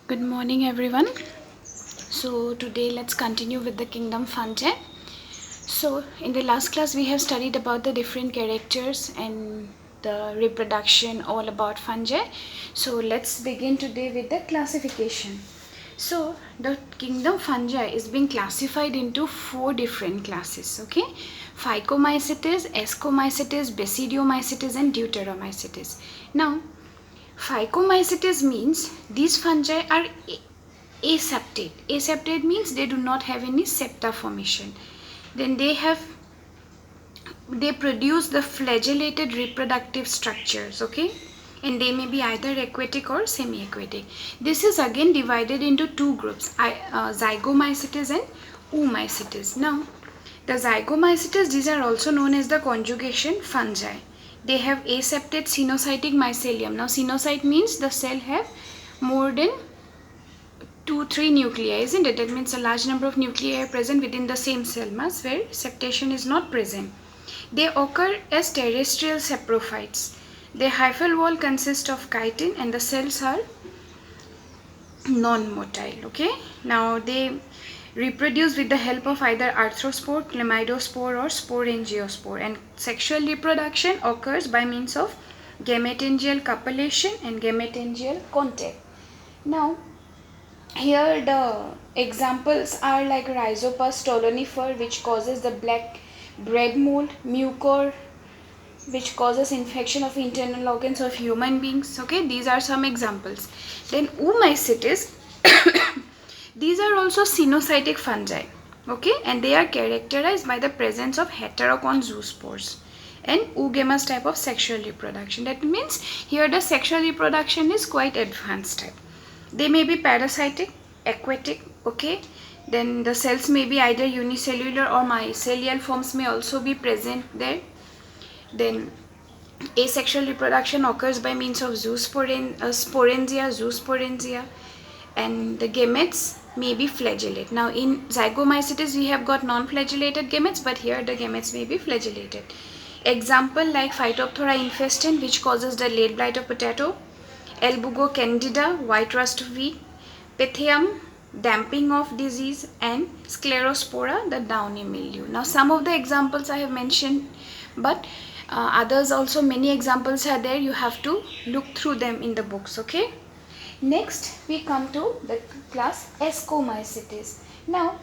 Good morning, everyone. So today let's continue with the kingdom Fungi. So in the last class we have studied about the different characters and the reproduction all about fungi. So let's begin today with the classification. So the kingdom Fungi is being classified into 4 different classes. Okay, Phycomycetes, Ascomycetes, Basidiomycetes and Deuteromycetes. Now Phycomycetes means these fungi are aseptate. Aseptate means they do not have any septa formation. Then they produce the flagellated reproductive structures, okay? And they may be either aquatic or semi-aquatic. This is again divided into 2 groups, Zygomycetes and Oomycetes. Now, the Zygomycetes, these are also known as the conjugation fungi. They have aseptate cenocytic mycelium. Now, cenocyte means the cell have more than 2-3 nuclei, isn't it? That means a large number of nuclei are present within the same cell mass where septation is not present. They occur as terrestrial saprophytes. Their hyphal wall consists of chitin and the cells are non-motile. Okay. Now they reproduce with the help of either arthrospore, chlamydospore or sporangiospore, and sexual reproduction occurs by means of gametangial copulation and gametangial contact. Now here the examples are like Rhizopus stolonifer, which causes the black bread mold, mucor, which causes infection of internal organs of human beings. Okay, these are some examples. Then Oomycetes, these are also cenocytic fungi. Okay, and they are characterized by the presence of heterocon zoospores and oogamous type of sexual reproduction. That means here the sexual reproduction is quite advanced type. They may be parasitic, aquatic, okay. Then the cells may be either unicellular or mycelial forms may also be present there. Then asexual reproduction occurs by means of zoosporengia, and the gametes may be flagellate. Now in Zygomycetes we have got non-flagellated gametes, but here the gametes may be flagellated. Example like Phytophthora infestant, which causes the late blight of potato, Elbugo candida, white rust of wheat, Pythium, damping of disease, and Sclerospora, the downy mildew. Now some of the examples I have mentioned, but others also, many examples are there. You have to look through them in the books, okay? Next we come to the class Ascomycetes. Now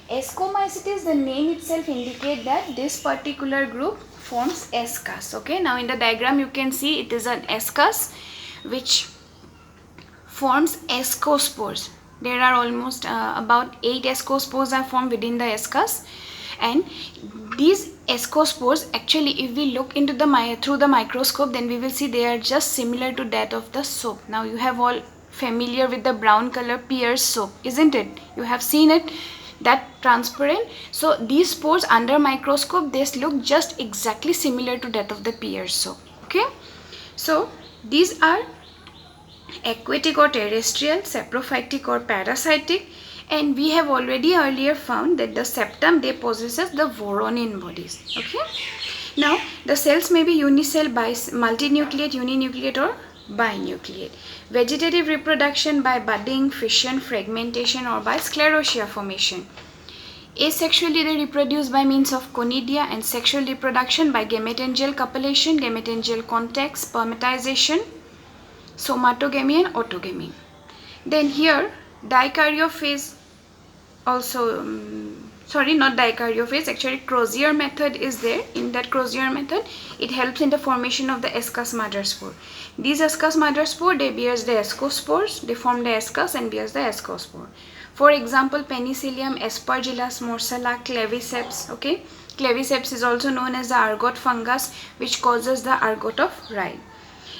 Ascomycetes, the name itself indicates that this particular group forms ascus. Okay, now in the diagram you can see it is an ascus which forms ascospores. There are almost about 8 ascospores are formed within the ascus, and these ascospores, actually if we look into the through the microscope, then we will see they are just similar to that of the soap. Now you have all familiar with the brown color Pear's soap, isn't it? You have seen it, that transparent. So these spores under microscope, they look just exactly similar to that of the Pear's soap. Okay, so these are aquatic or terrestrial, saprophytic or parasitic, and we have already earlier found that the septum, they possesses the Voronin bodies. Okay, now the cells may be unicell, multinucleate, uninucleate or binucleate. Vegetative reproduction by budding, fission, fragmentation or by sclerotia formation. Asexually they reproduce by means of conidia, and sexual reproduction by gametangial copulation, gametangial contact, spermatization, somatogamy and autogamy. Then here dikaryophase also, not dikaryophase, actually Crozier method is there. In that Crozier method, it helps in the formation of the ascus mother spore. These ascus mother spore, they bears the ascospores, they form the ascus and bears the ascospore. For example, Penicillium, Aspergillus, Morsella, Claviceps. Okay, Claviceps is also known as the ergot fungus, which causes the ergot of rye.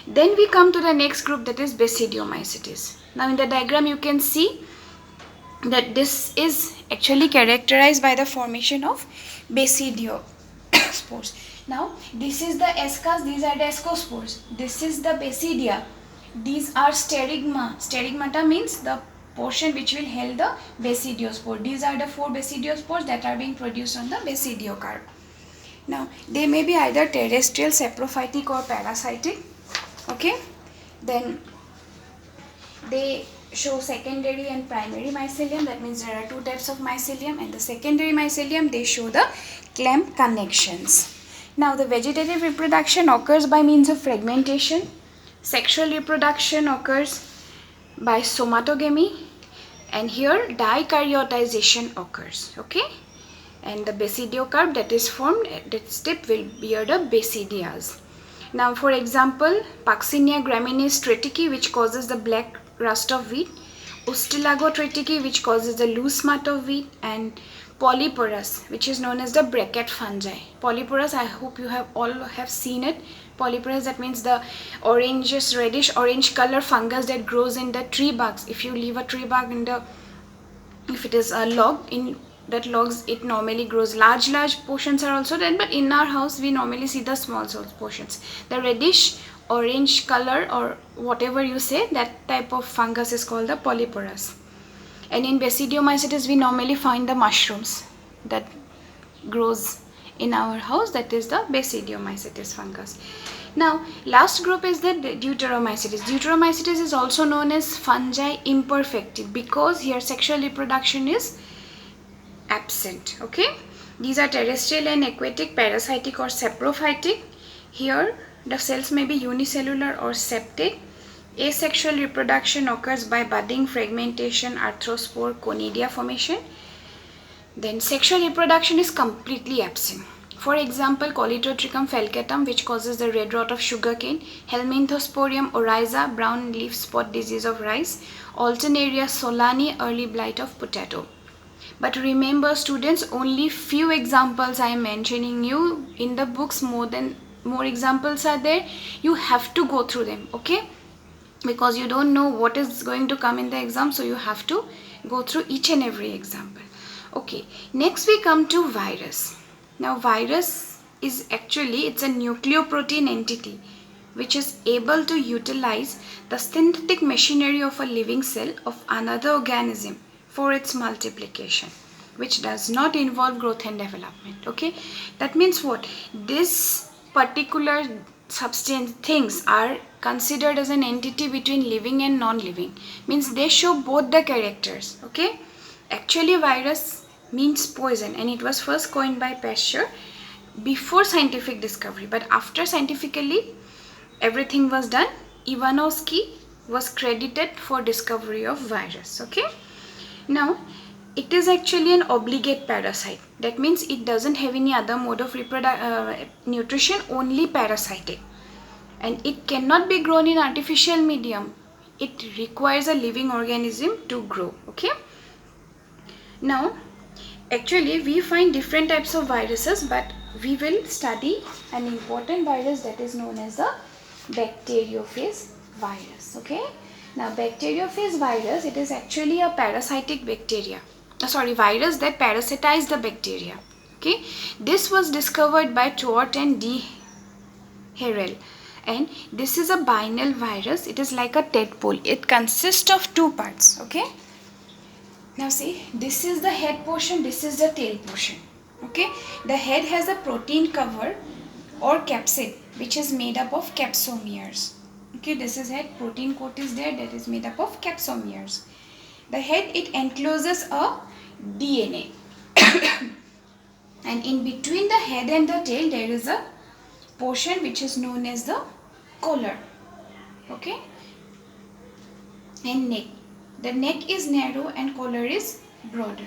Then we come to the next group, that is Basidiomycetes. Now in the diagram you can see that this is actually characterized by the formation of basidiospores. Now this is the ascus, these are the ascospores. This is the basidia, these are sterigma. Sterigmata means the portion which will hold the basidiospore. These are the 4 basidiospores that are being produced on the basidiocarp. Now they may be either terrestrial, saprophytic or parasitic. Okay, then they show secondary and primary mycelium. That means there are two types of mycelium, and the secondary mycelium, they show the clamp connections. Now the vegetative reproduction occurs by means of fragmentation. Sexual reproduction occurs by somatogamy, and here dicaryotization occurs. Okay, and the basidiocarp that is formed at that step will bear the basidias. Now for example, Puccinia graminis triticum, which causes the black rust of wheat, Ustilago triticum, which causes the loose smut of wheat, and Polyporus, which is known as the bracket fungi. Polyporus, I hope you have all have seen it. Polyporus, that means the orangish, reddish orange color fungus that grows in the tree barks. If you leave a tree bark in the, if it is a log, in that logs it normally grows. Large portions are also there, but in our house we normally see the small portions. The reddish orange color, or whatever you say, that type of fungus is called the Polyporus. And in Basidiomycetes we normally find the mushrooms that grows in our house, that is the Basidiomycetes fungus. Now last group is the Deuteromycetes. Deuteromycetes is also known as fungi imperfecti, because here sexual reproduction is absent. Okay, these are terrestrial and aquatic, parasitic or saprophytic. Here the cells may be unicellular or septate. Asexual reproduction occurs by budding, fragmentation, arthrospore, conidia formation. Then sexual reproduction is completely absent. For example, Colitotrichum falcatum, which causes the red rot of sugarcane, Helminthosporium oryza, brown leaf spot disease of rice, Alternaria solani, early blight of potato. But remember students, only few examples I am mentioning you. In the books more examples are there. You have to go through them, okay? Because you don't know what is going to come in the exam, so you have to go through each and every example. Okay, next we come to virus. Now virus is actually, it's a nucleoprotein entity which is able to utilize the synthetic machinery of a living cell of another organism for its multiplication, which does not involve growth and development. Okay, that means what? This particular substance things are considered as an entity between living and non-living, means they show both the characters. Okay, actually virus means poison, and it was first coined by Pasteur before scientific discovery, but after scientifically everything was done, Ivanovsky was credited for discovery of virus. Okay, now it is actually an obligate parasite. That means it doesn't have any other mode of nutrition, only parasitic, and it cannot be grown in artificial medium. It requires a living organism to grow. Okay, now actually we find different types of viruses, but we will study an important virus that is known as the bacteriophage virus. Okay, now bacteriophage virus, it is actually a parasitic bacteria, virus that parasitize the bacteria. Okay, this was discovered by Tuort and D. Herel, and this is a biennial virus. It is like a tadpole. It consists of two parts. Okay, now see, this is the head portion, this is the tail portion. Okay, the head has a protein cover or capsid which is made up of capsomeres. Okay, this is head, protein coat is there, that is made up of capsomeres. The head, it encloses a DNA and in between the head and the tail there is a portion which is known as the collar. Okay, and neck. The neck is narrow and collar is broader.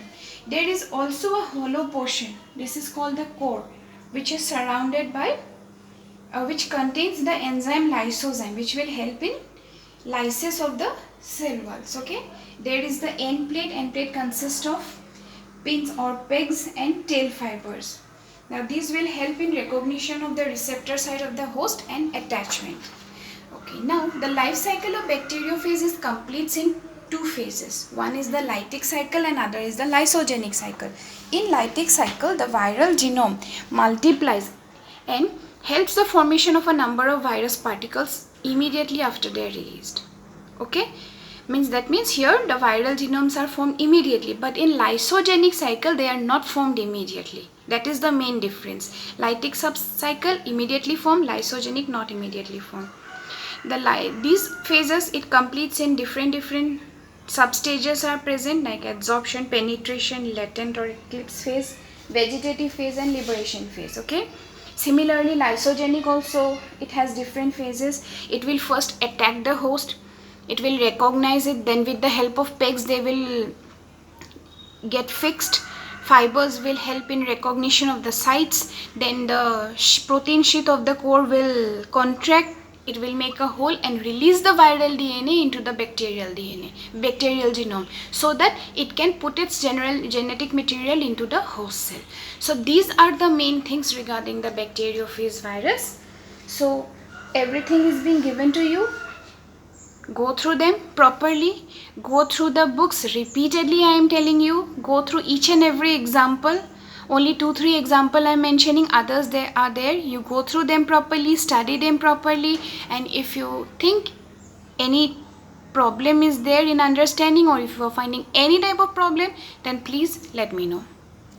There is also a hollow portion. This is called the core, which is surrounded by which contains the enzyme lysozyme, which will help in lysis of the cell walls. Okay, there is the end plate. End plate consists of pins or pegs and tail fibers. Now these will help in recognition of the receptor side of the host and attachment. Okay, now the life cycle of bacteriophage is completes in two phases. One is the lytic cycle and other is the lysogenic cycle. In lytic cycle, the viral genome multiplies and helps the formation of a number of virus particles immediately after they are released. Okay, that means here the viral genomes are formed immediately, but in lysogenic cycle they are not formed immediately. That is the main difference. Lytic cycle immediately formed, lysogenic not immediately formed. These phases, it completes in different substages are present like adsorption, penetration, latent or eclipse phase, vegetative phase and liberation phase. Okay. Similarly, lysogenic also, it has different phases. It will first attack the host, it will recognize it, then with the help of pegs they will get fixed. Fibers will help in recognition of the sites, then the protein sheath of the core will contract, it will make a hole and release the viral DNA into the bacterial DNA, bacterial genome, so that it can put its general genetic material into the host cell. So these are the main things regarding the bacteriophage virus. So everything is being given to you. Go through them properly, go through the books repeatedly. I am telling you, go through each and every example. Only 2-3 example I am mentioning, others they are there. You go through them properly, study them properly, and if you think any problem is there in understanding, or if you are finding any type of problem, then please let me know.